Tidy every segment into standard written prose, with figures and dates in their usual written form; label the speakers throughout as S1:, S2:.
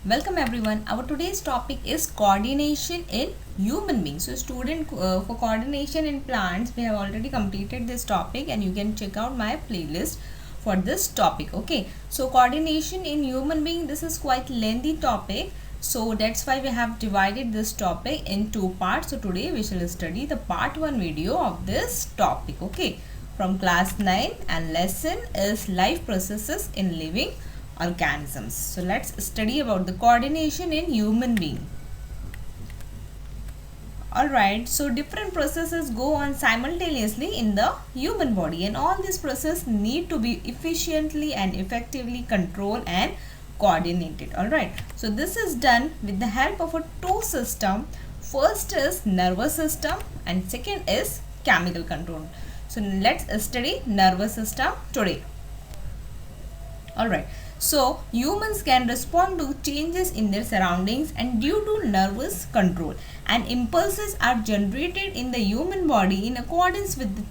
S1: Welcome everyone. Our today's topic is coordination in human beings. So student, for coordination in plants, we have already completed this topic and you can check out my playlist for this topic. Okay, so coordination in human being, this is quite lengthy topic. So that's why we have divided this topic in two parts. So today we shall study the part 1 video of this topic. Okay, from class 9, and lesson is life processes in living organisms. So let's study about the coordination in human being. Alright, so different processes go on simultaneously in the human body, and all these processes need to be efficiently and effectively controlled and coordinated. Alright, so this is done with the help of a two system. First is nervous system and second is chemical control. So let's study nervous system today. Alright, so humans can respond to changes in their surroundings, and due to nervous control, and impulses are generated in the human body in accordance with the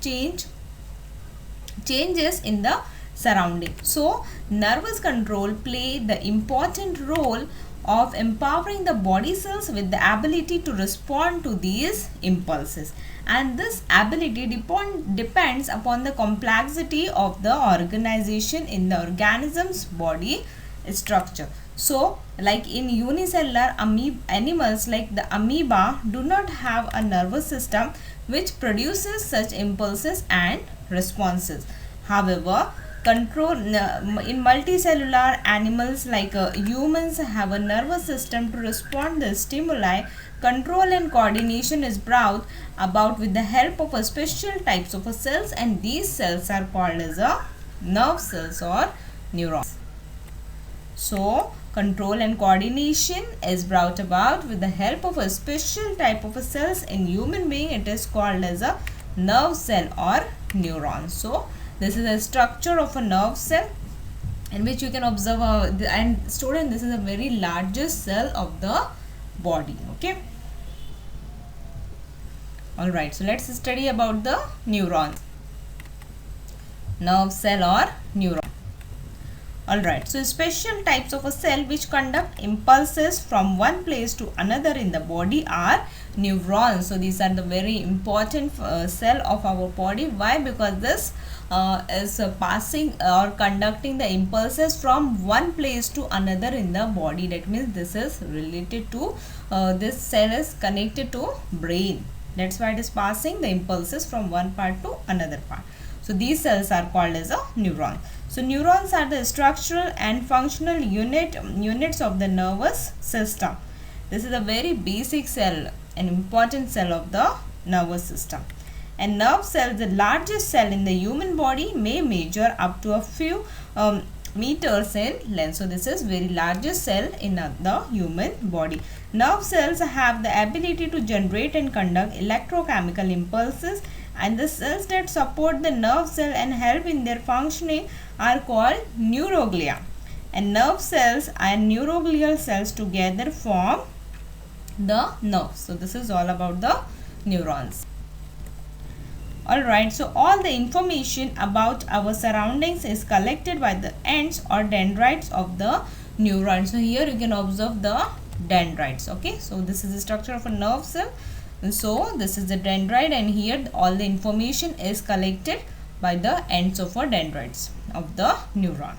S1: changes in the surrounding. So nervous control play the important role of empowering the body cells with the ability to respond to these impulses, and this ability depends upon the complexity of the organization in the organism's body structure. So like in unicellular animals like the amoeba do not have a nervous system which produces such impulses and responses. However, in multicellular animals like humans have a nervous system to respond to stimuli. Control and coordination is brought about with the help of a special types of cells, and these cells are called as a nerve cells or neurons. So control and coordination is brought about with the help of a special type of cells in human being. It is called as a nerve cell or neuron. So this is a structure of a nerve cell in which you can observe and student, this is a very largest cell of the body. Okay, all right, so let's study about the neurons, nerve cell or neuron. Alright, so special types of a cell which conduct impulses from one place to another in the body are neurons. So these are the very important cell of our body. Why? Because this is passing or conducting the impulses from one place to another in the body. That means this is related to this cell is connected to brain. That's why it is passing the impulses from one part to another part. So these cells are called as a neuron. So neurons are the structural and functional units of the nervous system. This is a very basic cell, an important cell of the nervous system. And nerve cells, the largest cell in the human body, may measure up to a few meters in length. So this is very largest cell in the human body. Nerve cells have the ability to generate and conduct electrochemical impulses, and the cells that support the nerve cell and help in their functioning are called neuroglia. And nerve cells and neuroglial cells together form the nerves. So this is all about the neurons. Alright, so all the information about our surroundings is collected by the ends or dendrites of the neuron. So here you can observe the dendrites. Okay, so this is the structure of a nerve cell. And so this is the dendrite, and here all the information is collected by the ends of a dendrites of the neuron.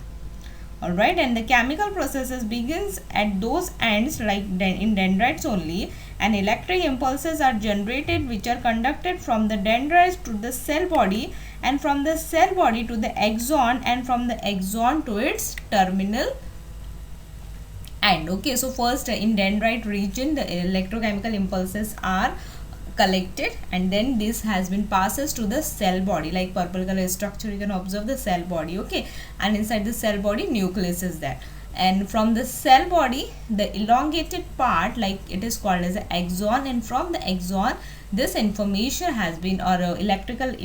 S1: Alright, and the chemical processes begins at those ends like in dendrites only, and electric impulses are generated which are conducted from the dendrites to the cell body, and from the cell body to the axon, and from the axon to its terminal end. Okay, so first in dendrite region the electrochemical impulses are collected, and then this has been passes to the cell body. Like purple color structure, you can observe the cell body. Okay, and inside the cell body nucleus is there, and from the cell body the elongated part, like it is called as the axon, and from the axon this information has been electrical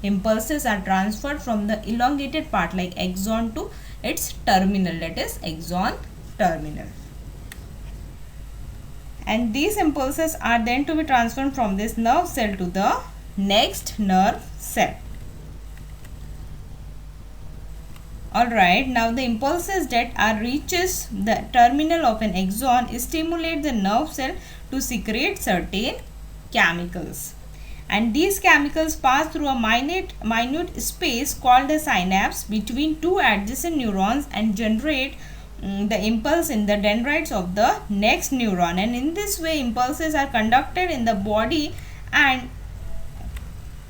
S1: impulses are transferred from the elongated part like axon to its terminal, that is axon terminal. And these impulses are then to be transferred from this nerve cell to the next nerve cell. Alright, now the impulses that are reaches the terminal of an axon stimulate the nerve cell to secrete certain chemicals. And these chemicals pass through a minute space called the synapse between two adjacent neurons and generate the impulse in the dendrites of the next neuron. And in this way, impulses are conducted in the body, and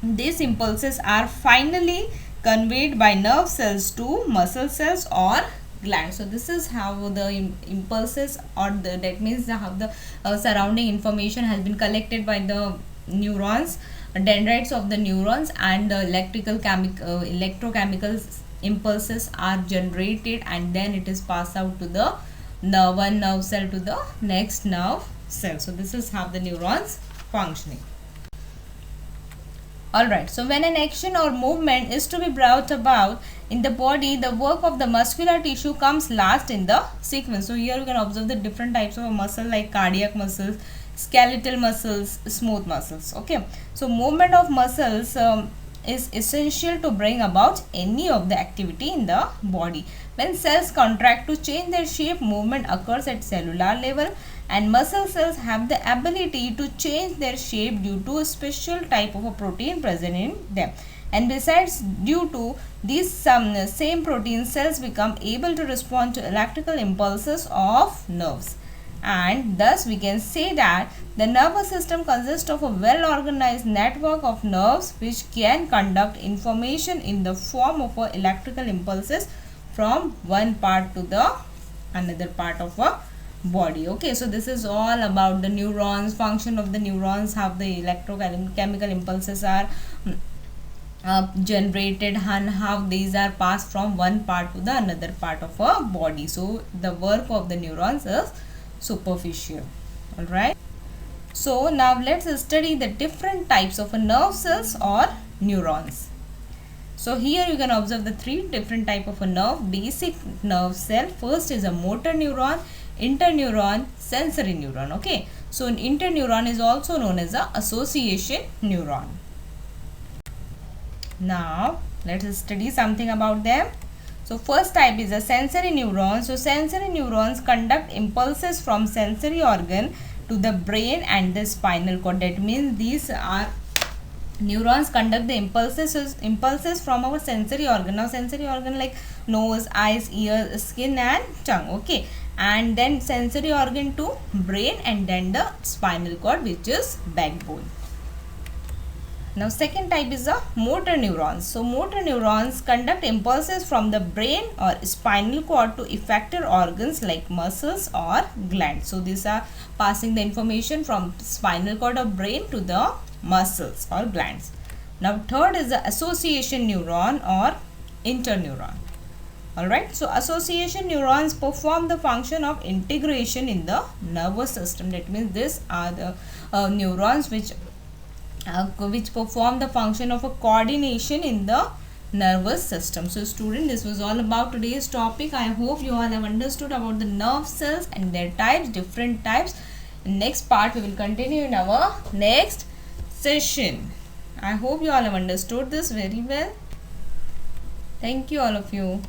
S1: these impulses are finally conveyed by nerve cells to muscle cells or glands. So this is how the impulses, or that means how the surrounding information has been collected by the neurons, dendrites of the neurons, and the electrochemical impulses are generated, and then it is passed out to the one nerve cell to the next nerve cell. So this is how the neurons functioning. Alright, so when an action or movement is to be brought about in the body, the work of the muscular tissue comes last in the sequence. So here you can observe the different types of muscle, like cardiac muscles, skeletal muscles, smooth muscles. Okay, so movement of muscles is essential to bring about any of the activity in the body. When cells contract to change their shape, movement occurs at cellular level, and muscle cells have the ability to change their shape due to a special type of a protein present in them. And besides, due to these same protein, cells become able to respond to electrical impulses of nerves. And thus we can say that the nervous system consists of a well-organized network of nerves which can conduct information in the form of electrical impulses from one part to the another part of a body. Okay, so this is all about the neurons, function of the neurons, how the electrochemical impulses are generated, and how these are passed from one part to the another part of a body. So the work of the neurons is superficial. Alright, so now let's study the different types of nerve cells or neurons. So here you can observe the three different type of a nerve, basic nerve cell. First is a motor neuron, interneuron, sensory neuron. Okay, so an interneuron is also known as a association neuron. Now let's study something about them. So first type is a sensory neuron. So sensory neurons conduct impulses from sensory organ to the brain and the spinal cord. That means these are neurons conduct the impulses from our sensory organ. Now sensory organ like nose, eyes, ears, skin and tongue. Okay, and then sensory organ to brain, and then the spinal cord, which is backbone. Now second type is the motor neurons. So motor neurons conduct impulses from the brain or spinal cord to effector organs like muscles or glands. So these are passing the information from spinal cord or brain to the muscles or glands. Now third is the association neuron or interneuron. Alright, so association neurons perform the function of integration in the nervous system. That means these are the neurons which perform the function of a coordination in the nervous system. So student, this was all about today's topic. I hope you all have understood about the nerve cells and their types, different types. In next part we will continue in our next session. I hope you all have understood this very well. Thank you all of you.